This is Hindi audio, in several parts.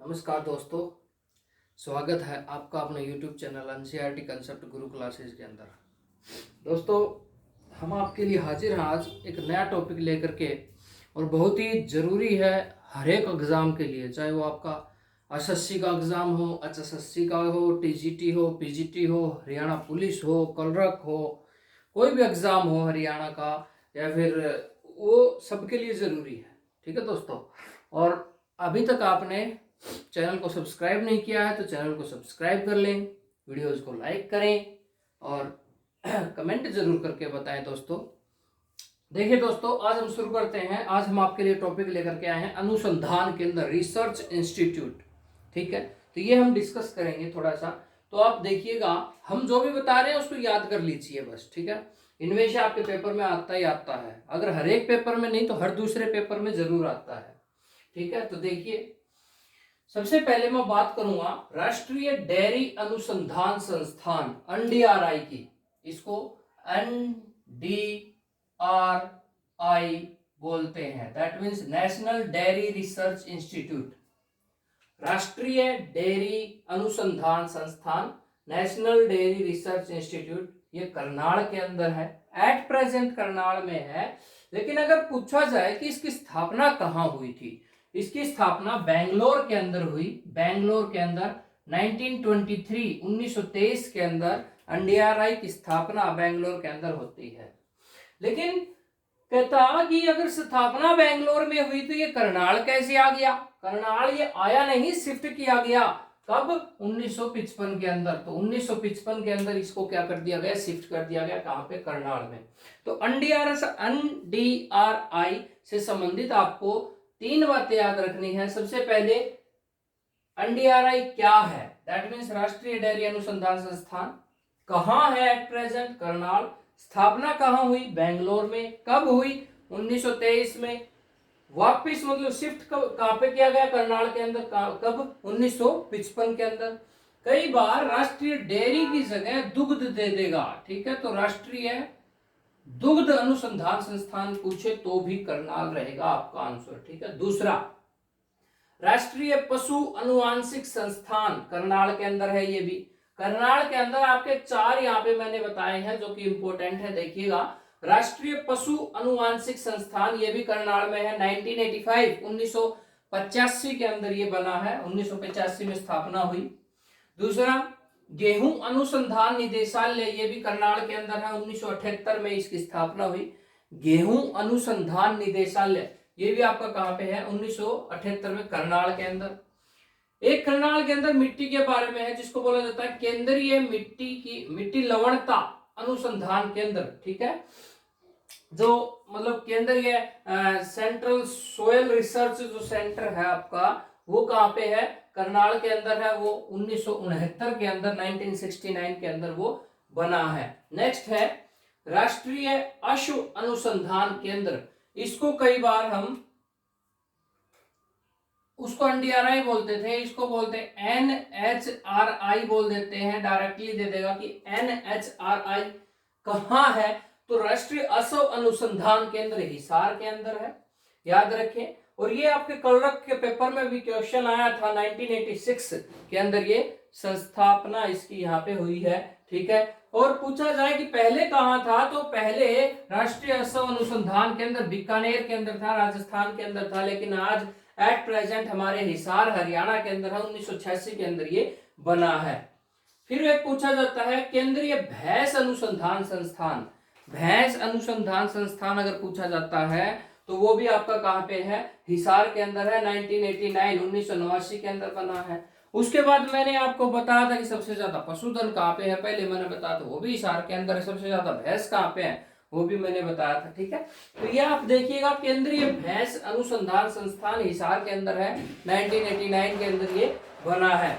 नमस्कार दोस्तों, स्वागत है आपका अपने YouTube चैनल एनसीईआरटी कंसेप्ट गुरु क्लासेस के अंदर। दोस्तों, हम आपके लिए हाजिर हैं आज एक नया टॉपिक लेकर के, और बहुत ही ज़रूरी है हर एक एग्ज़ाम के लिए, चाहे वो आपका एसएससी का एग्ज़ाम हो, एचएसएससी का हो, टीजीटी हो, पीजीटी हो, हरियाणा पुलिस हो, कलरक हो, कोई भी एग्ज़ाम हो हरियाणा का, या फिर वो सबके लिए ज़रूरी है। ठीक है दोस्तों, और अभी तक आपने चैनल को सब्सक्राइब नहीं किया है तो चैनल को सब्सक्राइब कर लें, वीडियोज़ को लाइक करें और कमेंट जरूर करके बताएं। दोस्तों देखिए दोस्तों, आज हम शुरू करते हैं। आज हम आपके लिए टॉपिक लेकर के आए हैं अनुसंधान केंद्र, रिसर्च इंस्टीट्यूट। ठीक है, तो ये हम डिस्कस करेंगे थोड़ा सा। तो आप देखिएगा, हम जो भी बता रहे हैं उसको याद कर लीजिए बस। ठीक है, इनमें से आपके पेपर में आता ही आता है, अगर हर एक पेपर में नहीं तो हर दूसरे पेपर में जरूर आता है। ठीक है, तो देखिए, सबसे पहले मैं बात करूंगा राष्ट्रीय डेयरी अनुसंधान संस्थान एनडीआरआई की। इसको एनडीआरआई बोलते हैं, that means national dairy research institute. राष्ट्रीय डेयरी अनुसंधान संस्थान, नेशनल डेयरी रिसर्च इंस्टीट्यूट, ये करनाल के अंदर है। एट प्रेजेंट करनाल में है, लेकिन अगर पूछा जाए कि इसकी स्थापना कहाँ हुई थी, इसकी स्थापना बेंगलोर के अंदर हुई। बेंगलोर के अंदर 1923 के अंदर एनडीआरआई की स्थापना बेंगलोर के अंदर होती है। लेकिन कहता कि अगर स्थापना बेंगलोर में हुई तो ये करनाल कैसे आ गया? करनाल ये आया नहीं, शिफ्ट किया गया। कब? 1955 के अंदर। तो 1955 के अंदर इसको क्या कर दिया गया? शिफ्ट कर दिया गया। कहां पे? करनाल में। तो एनडीआरआई से संबंधित आपको तीन बातें याद रखनी है। सबसे पहले, एनडीआरआई क्या है? दैट मीन्स राष्ट्रीय डेयरी अनुसंधान संस्थान। कहां है? At present Karnal. स्थापना कहां हुई? बेंगलोर में। कब हुई? 1923 में। वापिस मतलब शिफ्ट कहां पे किया गया? करनाल के अंदर। कब? 1955 के अंदर। कई बार राष्ट्रीय डेयरी की जगह दुग्ध दे देगा। ठीक है, तो राष्ट्रीय दुग्ध अनुसंधान संस्थान पूछे तो भी करनाल रहेगा आपका आंसर। ठीक है। दूसरा, राष्ट्रीय पशु अनुवांशिक संस्थान करनाल के अंदर है। ये भी करनाल के अंदर आपके चार यहाँ पे मैंने बताए हैं जो कि इंपॉर्टेंट है। देखिएगा, राष्ट्रीय पशु अनुवांशिक संस्थान, ये भी करनाल में है। 1985 के अंदर ये बना है। 1985 में स्थापना हुई। दूसरा, गेहूं अनुसंधान निदेशालय, ये भी करनाल के अंदर है। 1978 में इसकी स्थापना हुई। गेहूं अनुसंधान निदेशालय, ये भी आपका कहां पे है? 1978 में करनाल के अंदर। एक करनाल के अंदर मिट्टी के बारे में है जिसको बोला जाता है केंद्रीय मिट्टी लवणता अनुसंधान केंद्र। ठीक है, जो मतलब केंद्रीय सेंट्रल सोयल रिसर्च जो सेंटर है आपका, वो कहां पे है? करनाल के अंदर है। वो 1969 के अंदर, 1969 के अंदर वो बना है। नेक्स्ट है राष्ट्रीय अश्व अनुसंधान केंद्र। इसको कई बार हम उसको एनडीआरआई बोलते थे, इसको बोलते हैं एनएचआरआई बोल देते हैं। डायरेक्टली दे देगा कि एनएचआरआई कहां है? तो राष्ट्रीय अश्व अनुसंधान केंद्र हिसार के अंदर है, याद रखें। और ये आपके कलरक के पेपर में भी क्वेश्चन आया था 1986 के अंदर, ये संस्थापना इसकी यहाँ पे हुई है। ठीक है, और पूछा जाए कि पहले कहां था, तो पहले राष्ट्रीय अश्व अनुसंधान केंद्र बीकानेर के अंदर था, राजस्थान के अंदर था। लेकिन आज एट प्रेजेंट हमारे हिसार हरियाणा के अंदर है। 1986 के अंदर ये बना है। फिर एक पूछा जाता है केंद्रीय भैंस अनुसंधान संस्थान। भैंस अनुसंधान संस्थान अगर पूछा जाता है तो वो भी आपका कहां पे है? हिसार के अंदर है। 1989 के अंदर बना है। उसके बाद मैंने आपको बताया था कि सबसे ज्यादा पशुधन कहां पे है, पहले मैंने बताया था, वो भी हिसार के अंदर है। सबसे ज्यादा भैंस कहां पे है, वो भी मैंने बताया था। ठीक है, तो ये आप देखिएगा, केंद्रीय भैंस अनुसंधान संस्थान हिसार के अंदर है। 1989 के अंदर ये बना है।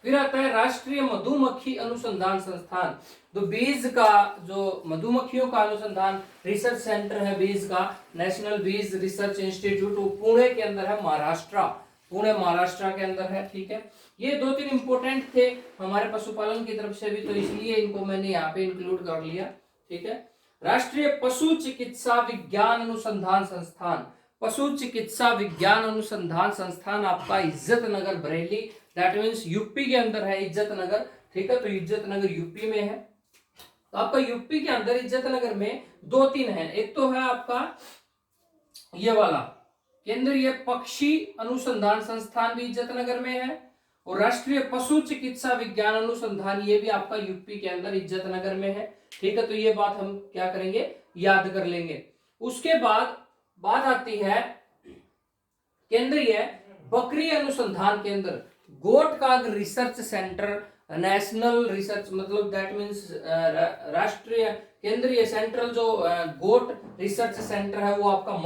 फिर आता है राष्ट्रीय मधुमक्खी अनुसंधान संस्थान। तो बीज का, जो मधुमक्खियों का अनुसंधान रिसर्च सेंटर है बीज का, नेशनल बीज रिसर्च इंस्टीट्यूट, वो पुणे के अंदर है, महाराष्ट्र। पुणे महाराष्ट्र के अंदर है। ठीक है, ये दो तीन इंपोर्टेंट थे हमारे पशुपालन की तरफ से भी, तो इसलिए इनको मैंने यहाँ पे इंक्लूड कर लिया। ठीक है, राष्ट्रीय पशु चिकित्सा विज्ञान अनुसंधान संस्थान। पशु चिकित्सा विज्ञान अनुसंधान संस्थान आपका इज्जत नगर बरेली, दैट मीन्स यूपी के अंदर है इज्जत नगर। ठीक है, तो इज्जत नगर यूपी में है। तो आपका यूपी के अंदर इज्जत नगर में 2-3 है। एक तो है आपका ये वाला केंद्रीय पक्षी अनुसंधान संस्थान भी इज्जत नगर में है, और राष्ट्रीय पशु चिकित्सा विज्ञान अनुसंधान ये भी आपका यूपी के अंदर इज्जत नगर में है। ठीक है, तो ये बात हम क्या करेंगे, याद कर लेंगे। उसके बाद बात आती है केंद्रीय बकरी अनुसंधान केंद्र, गोट काग रिसर्च सेंटर, नेशनल रिसर्च मतलब दैट मीन्स राष्ट्रीय केंद्रीय सेंट्रल जो गोट रिसर्च सेंटर है वो आपका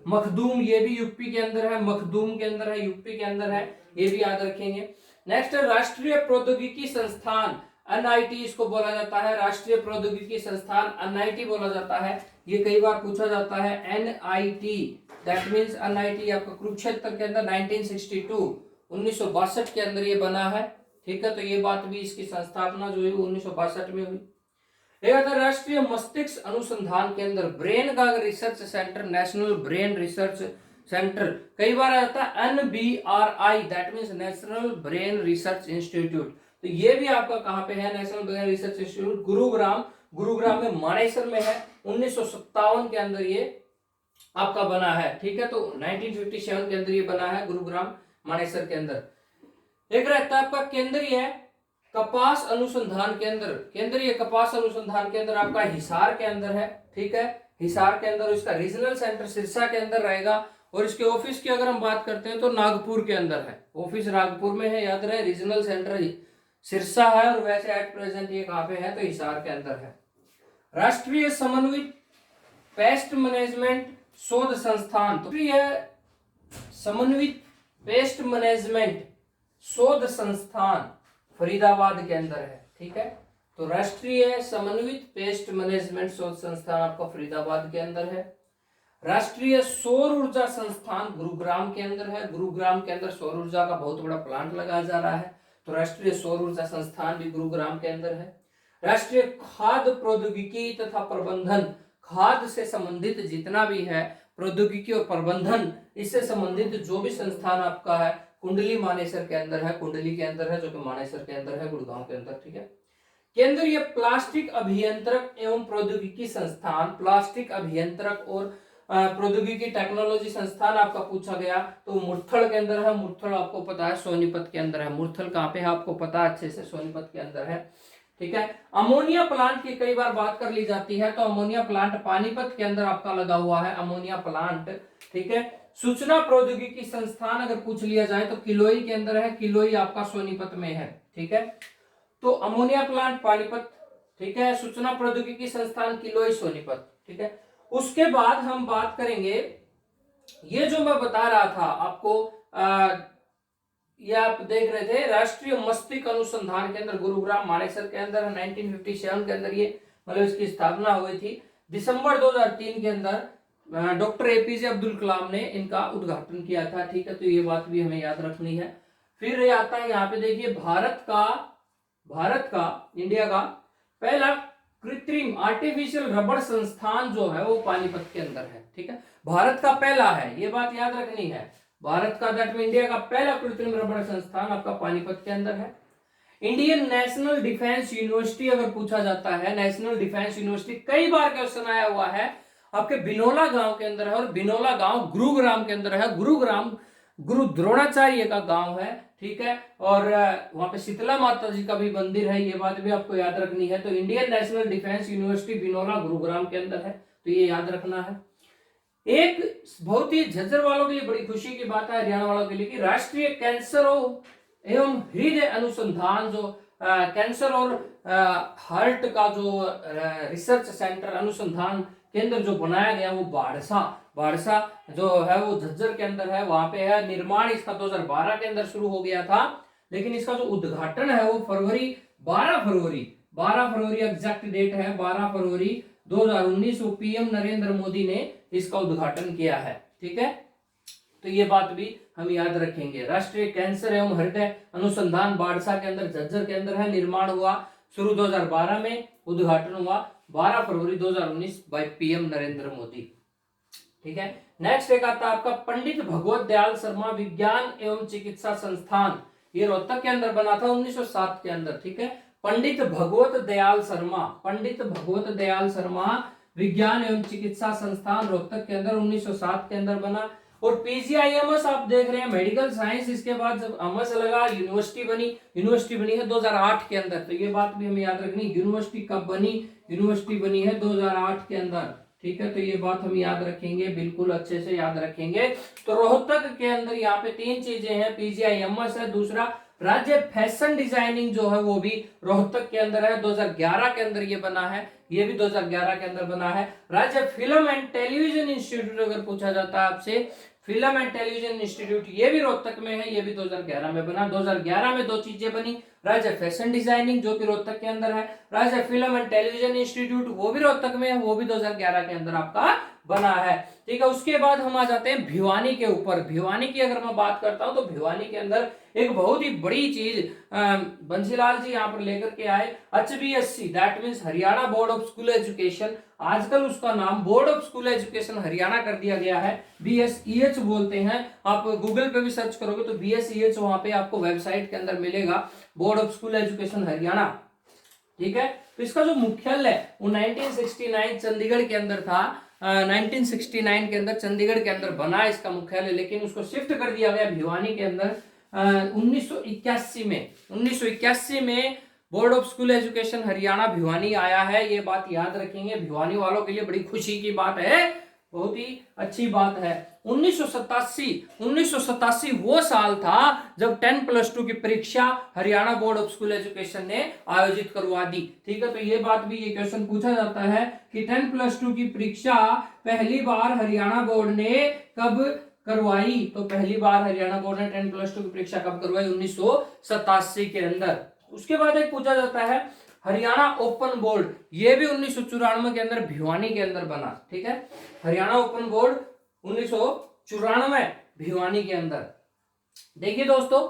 मखदूम ये भी यूपी के अंदर है, मखदूम के अंदर है, यूपी के अंदर है, ये भी याद रखेंगे। नेक्स्ट राष्ट्रीय प्रौद्योगिकी संस्थान एनआईटी इसको बोला जाता है, राष्ट्रीय प्रौद्योगिकी संस्थान एनआईटी बोला जाता है। ये कई बार पूछा जाता है एनआईटी, दैट मीन्स एनआईटी आपका कुरुक्षेत्र के अंदर 1962 के अंदर ये बना है। ठीक है, तो ये बात भी इसकी संस्थापना जो है 1962 में हुई। एक आता राष्ट्रीय मस्तिष्क अनुसंधान केंद्र, ब्रेन का research centre, national brain research centre, कई बार आता है NBRI, that means national brain research institute. तो ये भी आपका कहाँ पे है, national brain research institute Gurugram में मानेसर में है। 1957 के अंदर ये आपका बना है। ठीक है, तो 1957 के अंदर ये बना है गुरुग्राम मानेसर के अंदर। एक रहता है आपका केंद्रीय कपास अनुसंधान केंद्र, केंद्रीय कपास अनुसंधान केंद्र आपका हिसार के अंदर है। ठीक है, हिसार के अंदर, इसका रीजनल सेंटर सिरसा के अंदर रहेगा, और इसके ऑफिस की अगर हम बात करते हैं तो नागपुर के अंदर है, ऑफिस नागपुर में है, याद रहे। रीजनल सेंटर सिरसा है, और वैसे एट प्रेजेंट ये कहां पे है, तो हिसार के अंदर है। राष्ट्रीय समन्वित पेस्ट मैनेजमेंट शोध संस्थान, तो ये समन्वित पेस्ट मैनेजमेंट शोध संस्थान फरीदाबाद के अंदर है। ठीक है, तो राष्ट्रीय समन्वित पेस्ट मैनेजमेंट शोध संस्थान आपका फरीदाबाद के अंदर है। राष्ट्रीय सौर ऊर्जा संस्थान गुरुग्राम के अंदर है, गुरुग्राम के अंदर सौर ऊर्जा का बहुत बड़ा प्लांट लगाया जा रहा है, तो राष्ट्रीय सौर ऊर्जा संस्थान भी गुरुग्राम के अंदर है। राष्ट्रीय खाद्य प्रौद्योगिकी तथा प्रबंधन, खाद्य से संबंधित जितना भी है प्रौद्योगिकी और प्रबंधन इससे संबंधित जो भी संस्थान आपका है कुंडली मानेसर के अंदर है, कुंडली के अंदर है, जो कि मानेसर के अंदर है, गुड़गांव के अंदर। ठीक है, केंद्रीय प्लास्टिक अभियंत्रक एवं प्रौद्योगिकी संस्थान, प्लास्टिक अभियंत्रक और प्रौद्योगिकी टेक्नोलॉजी संस्थान आपका पूछा गया तो मुरथल के अंदर है। मुरथल आपको पता है सोनीपत के अंदर है। मुरथल कहाँ पे है आपको पता है अच्छे से, सोनीपत के अंदर है। ठीक है, अमोनिया प्लांट की कई बार बात कर ली जाती है, तो अमोनिया प्लांट पानीपत के अंदर आपका लगा हुआ है, अमोनिया प्लांट। ठीक है, सूचना प्रौद्योगिकी संस्थान अगर पूछ लिया जाए तो किलोई के अंदर है, किलोई आपका सोनीपत में है। ठीक है, तो अमोनिया प्लांट पानीपत, ठीक है, सूचना प्रौद्योगिकी संस्थान किलोई सोनीपत। ठीक है, उसके बाद हम बात करेंगे ये जो मैं बता रहा था आपको, ये आप देख रहे थे राष्ट्रीय मस्तिष्क अनुसंधान केंद्र गुरुग्राम मानेसर के अंदर 1957 के अंदर ये मतलब इसकी स्थापना हुई थी। दिसंबर 2003 के अंदर डॉक्टर एपीजे अब्दुल कलाम ने इनका उद्घाटन किया था। ठीक है, तो ये बात भी हमें याद रखनी है। फिर ये आता है यहाँ पे देखिए भारत का इंडिया का पहला कृत्रिम आर्टिफिशियल रबड़ संस्थान जो है वो पानीपत के अंदर है। ठीक है, भारत का पहला है, ये बात याद रखनी है। भारत का दैट मीन इंडिया का पहला कृत्रिम रबड़ संस्थान आपका पानीपत के अंदर है। इंडियन नेशनल डिफेंस यूनिवर्सिटी अगर पूछा जाता है, नेशनल डिफेंस यूनिवर्सिटी कई बार क्वेश्चन आया हुआ है, आपके बिनोला गांव के अंदर है, और बिनोला गांव गुरुग्राम के अंदर है। गुरुग्राम गुरु द्रोणाचार्य का गांव है। ठीक है, और वहां पे शीतला माता जी का भी मंदिर है, ये बात भी आपको याद रखनी है। तो Indian national defence university Binola Gurugram के अंदर है, तो ये याद रखना है। एक बहुत ही झज्जर वालों के लिए बड़ी खुशी की बात है, हरियाणा वालों के लिए, कि राष्ट्रीय कैंसर एवं हृदय अनुसंधान जो कैंसर और हार्ट का जो रिसर्च सेंटर अनुसंधान केंद्र जो बनाया गया वो बाड़सा जो है वो झज्जर के अंदर है, वहां पे है। निर्माण इसका 2012 के अंदर शुरू हो गया था, लेकिन इसका जो उद्घाटन है वो 12 फरवरी एग्जैक्ट डेट है 12 फरवरी 2019 को पीएम नरेंद्र मोदी ने इसका उद्घाटन किया है। ठीक है, तो ये बात भी हम याद रखेंगे। राष्ट्रीय कैंसर एवं हृदय अनुसंधान बाड़सा के अंदर झज्जर के अंदर है। निर्माण हुआ शुरू 2012 में, उद्घाटन हुआ 12 फरवरी 2019 बाय पीएम नरेंद्र मोदी। ठीक है। नेक्स्ट एक आता है आपका पंडित भगवत दयाल शर्मा विज्ञान एवं चिकित्सा संस्थान, ये रोहतक के अंदर बना था 1907 के अंदर, ठीक है। पंडित भगवत दयाल शर्मा, पंडित भगवत दयाल शर्मा विज्ञान एवं चिकित्सा संस्थान रोहतक के अंदर 1907 के अंदर बना। और पीजीआईएमएस आप देख रहे हैं मेडिकल साइंस, इसके बाद जब एमएस लगा यूनिवर्सिटी बनी है 2008 के अंदर। तो ये बात भी हमें याद रखनी, यूनिवर्सिटी कब बनी, यूनिवर्सिटी बनी है 2008 के अंदर, ठीक है। तो ये बात हम याद रखेंगे, बिल्कुल अच्छे से याद रखेंगे। तो रोहतक के अंदर यहाँ पे 3 चीजें हैं, पीजीआईएमएस है, दूसरा राज्य फैशन डिजाइनिंग जो है वो भी रोहतक के अंदर है, 2011 के अंदर ये बना है, ये भी 2011 के अंदर बना है। राज्य फिल्म एंड टेलीविजन इंस्टीट्यूट अगर पूछा जाता है आपसे, फिल्म एंड टेलीविजन इंस्टीट्यूट ये भी रोहतक में है, ये भी 2011 में बना। 2011 में 2 चीजें बनी, राज्य फैशन डिजाइनिंग जो कि रोहतक के अंदर है, राज्य फिल्म एंड टेलीविजन इंस्टीट्यूट वो भी रोहतक में है, वो भी 2011 के अंदर आपका बना है, ठीक है। उसके बाद हम आ जाते हैं भिवानी के ऊपर। भिवानी की अगर मैं बात करता हूं तो भिवानी के अंदर एक बहुत ही बड़ी चीज बंसीलाल जी यहाँ पर लेकर के आए, HBSC that means Haryana board of school education. आजकल उसका नाम board of school education Haryana कर दिया गया है, BSEH बोलते हैं। आप गूगल पे भी सर्च करोगे तो BSEH वहां पे आपको वेबसाइट के अंदर मिलेगा, board of school education Haryana, ठीक है। तो इसका जो मुख्यालय है वो 1969 चंडीगढ़ के अंदर था, 1969 के अंदर चंडीगढ़ के अंदर बना इसका मुख्यालय, लेकिन उसको शिफ्ट कर दिया गया भिवानी के अंदर 1981 में board of school education Haryana Bhiwani आया है। ये बात याद रखेंगे, भिवानी वालों के लिए बड़ी खुशी की बात है, बहुत ही अच्छी बात है। 1987 वो साल था जब 10+2 की परीक्षा Haryana board of school education ने आयोजित करवा दी, ठीक है। तो ये बात भी, ये क्वेश्चन पूछा जाता है कि 10+2 की परीक्षा पहली बार हरियाणा बोर्ड ने कब करवाई, तो पहली बार हरियाणा बोर्ड ने 10+2 की परीक्षा कब करवाई, 1987 के अंदर। उसके बाद एक पूछा जाता है हरियाणा ओपन बोर्ड, ये भी 1994 के अंदर भिवानी के अंदर बना, ठीक है। हरियाणा ओपन बोर्ड 1994 भिवानी के अंदर। देखिए दोस्तों,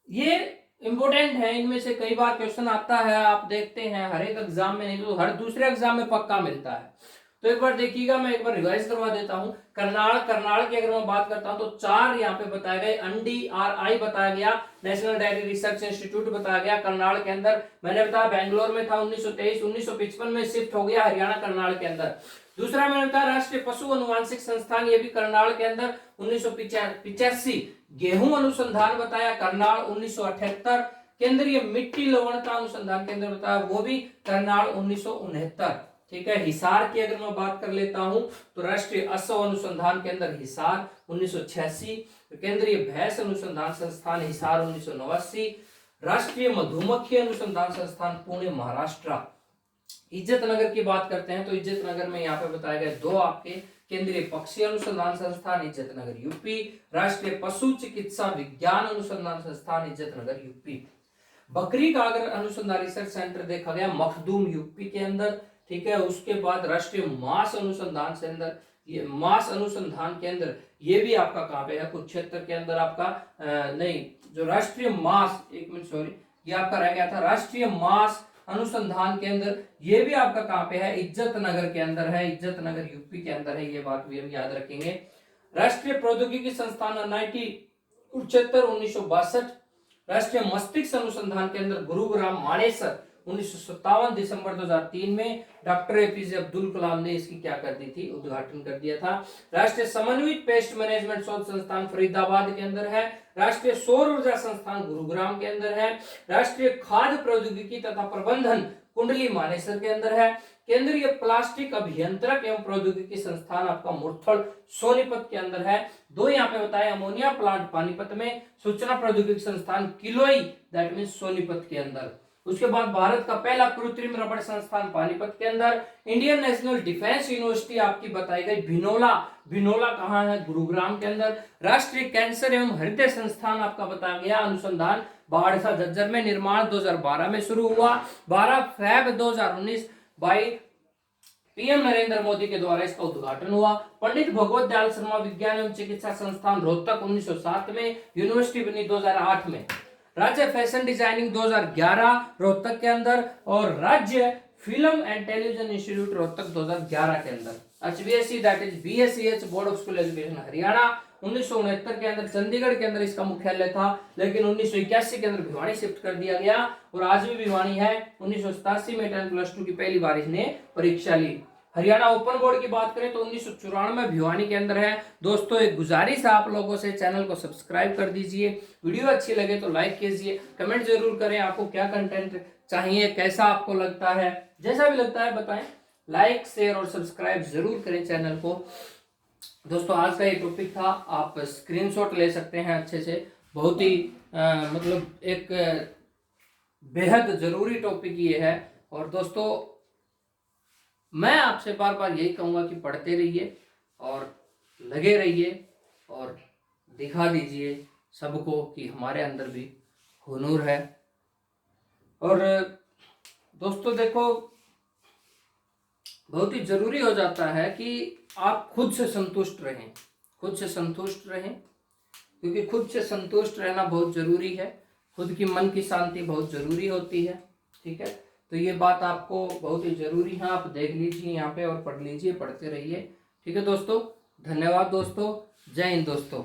ये इंपॉर्टेंट है, इनमें से कई बार क्वेश्चन आता है, आप देखते हैं हर एक एग्जाम में, नहीं तो हर दूसरे एग्जाम में पक्का मिलता है। तो एक बार देखिएगा, मैं एक बार रिवाइज करवा देता हूं। करनाल की अगर मैं बात करता हूं तो 4 यहाँ पे बताए गए, NDRI बताया गया, नेशनल डायरी रिसर्च इंस्टीट्यूट बताया गया करनाल के अंदर। मैंने बताया बेंगलोर में था 1923, 1955 में शिफ्ट हो गया हरियाणा करनाल के अंदर। दूसरा मैंने बताया राष्ट्रीय पशु अनुवांशिक संस्थान, ये भी करनाल के अंदर 1985। गेहूं अनुसंधान बताया करनाल 1978। केंद्रीय मिट्टी लवणता अनुसंधान केंद्र बताया, वो भी करनाल 1969, ठीक है। हिसार की अगर मैं बात कर लेता हूं तो राष्ट्रीय असव अनुसंधान केंद्र हिसार 1986, केंद्रीय भैंस अनुसंधान संस्थान हिसार 1989, राष्ट्रीय मधुमक्खी अनुसंधान संस्थान पुणे महाराष्ट्र। इज्जतनगर की बात करते हैं तो इज्जतनगर में यहाँ पे बताए गए 2 आपके, केंद्रीय पक्षी अनुसंधान संस्थान इज्जतनगर यूपी, राष्ट्रीय पशु चिकित्सा विज्ञान अनुसंधान संस्थान इज्जतनगर यूपी। बकरी कागर अनुसंधान रिसर्च सेंटर देखा गया मखदूम यूपी के अंदर, ठीक है। उसके बाद राष्ट्रीय मांस अनुसंधान केंद्र, ये मांस अनुसंधान केंद्र ये भी आपका कहाँ पे है, कुरुक्षेत्र के अंदर आपका नहीं, जो राष्ट्रीय मांस, एक मिनट सॉरी, ये आपका रह गया था, राष्ट्रीय मांस अनुसंधान केंद्र ये भी आपका कहाँ पे है, इज्जतनगर के अंदर है, इज्जतनगर यूपी के अंदर है, ये बात भी हम याद रखेंगे। राष्ट्रीय प्रौद्योगिकी संस्थान NIT कुरुक्षेत्र 1962, राष्ट्रीय मस्तिष्क अनुसंधान केंद्र गुरुग्राम मानेसर 1957 दिसंबर 2003 में डॉक्टर APJ अब्दुल कलाम ने इसकी क्या कर दी थी, उद्घाटन कर दिया था। राष्ट्रीय समन्वित पेस्ट मैनेजमेंट शोध संस्थान फरीदाबाद के अंदर है, राष्ट्रीय सौर ऊर्जा संस्थान गुरुग्राम के अंदर है, राष्ट्रीय खाद्य प्रौद्योगिकी तथा प्रबंधन कुंडली मानेसर के अंदर है, केंद्रीय प्लास्टिक अभियंत्रक एवं प्रौद्योगिकी संस्थान आपका मुरथल सोनीपत के अंदर है। 2 यहाँ पे बताया, अमोनिया प्लांट पानीपत में, सूचना प्रौद्योगिकी संस्थान किलोई दैट मीन सोनीपत के अंदर। उसके बाद भारत का पहला कृत्रिम रबड़ संस्थान पानीपत के अंदर, इंडियन नेशनल डिफेंस यूनिवर्सिटी आपकी बताई गई भिनोला, भिनोला कहाँ है, गुरुग्राम के अंदर। राष्ट्रीय कैंसर एवं हृदय संस्थान आपका बताया गया अनुसंधान बाड़सा झज्जर में, निर्माण 2012 में शुरू हुआ, 12 फरवरी 2019 बाई PM नरेंद्र मोदी के द्वारा इसका उद्घाटन हुआ। पंडित भगवत दयाल शर्मा विज्ञान एवं चिकित्सा संस्थान रोहतक 1907 में, यूनिवर्सिटी बनी 2008 में। राज्य फैशन डिजाइनिंग 2011 रोहतक के अंदर, और राज्य film and television institute Rohtak 2011 के अंदर। HBSE that is BSEH board of school education Haryana. 1969 के अंदर चंडीगढ़ के अंदर इसका मुख्यालय था, लेकिन 1981 के अंदर भिवानी शिफ्ट कर दिया गया और आज भी भिवानी है। 1987 में 10+2 की पहली बार इसने परीक्षा ली। हरियाणा ओपन बोर्ड की बात करें तो 1994 भिवानी के अंदर है। दोस्तों एक गुजारिश है आप लोगों से, चैनल को सब्सक्राइब कर दीजिए, वीडियो अच्छी लगे तो लाइक कीजिए, कमेंट जरूर करें आपको क्या कंटेंट चाहिए, कैसा आपको लगता है, जैसा भी लगता है बताएं। लाइक शेयर और सब्सक्राइब जरूर करें चैनल को। दोस्तों आज का ये टॉपिक था, आप स्क्रीनशॉट ले सकते हैं अच्छे से, बहुत ही मतलब एक बेहद जरूरी टॉपिक ये है। और दोस्तों मैं आपसे बार बार यही कहूँगा कि पढ़ते रहिए और लगे रहिए और दिखा दीजिए सबको कि हमारे अंदर भी हुनर है। और दोस्तों देखो बहुत ही जरूरी हो जाता है कि आप खुद से संतुष्ट रहें, खुद से संतुष्ट रहें, क्योंकि खुद से संतुष्ट रहना बहुत जरूरी है। खुद की मन की शांति बहुत जरूरी होती है, ठीक है। तो ये बात आपको बहुत ही जरूरी है, आप देख लीजिए यहाँ पे और पढ़ लीजिए, पढ़ते रहिए, ठीक है दोस्तों। धन्यवाद दोस्तों, जय हिंद दोस्तों।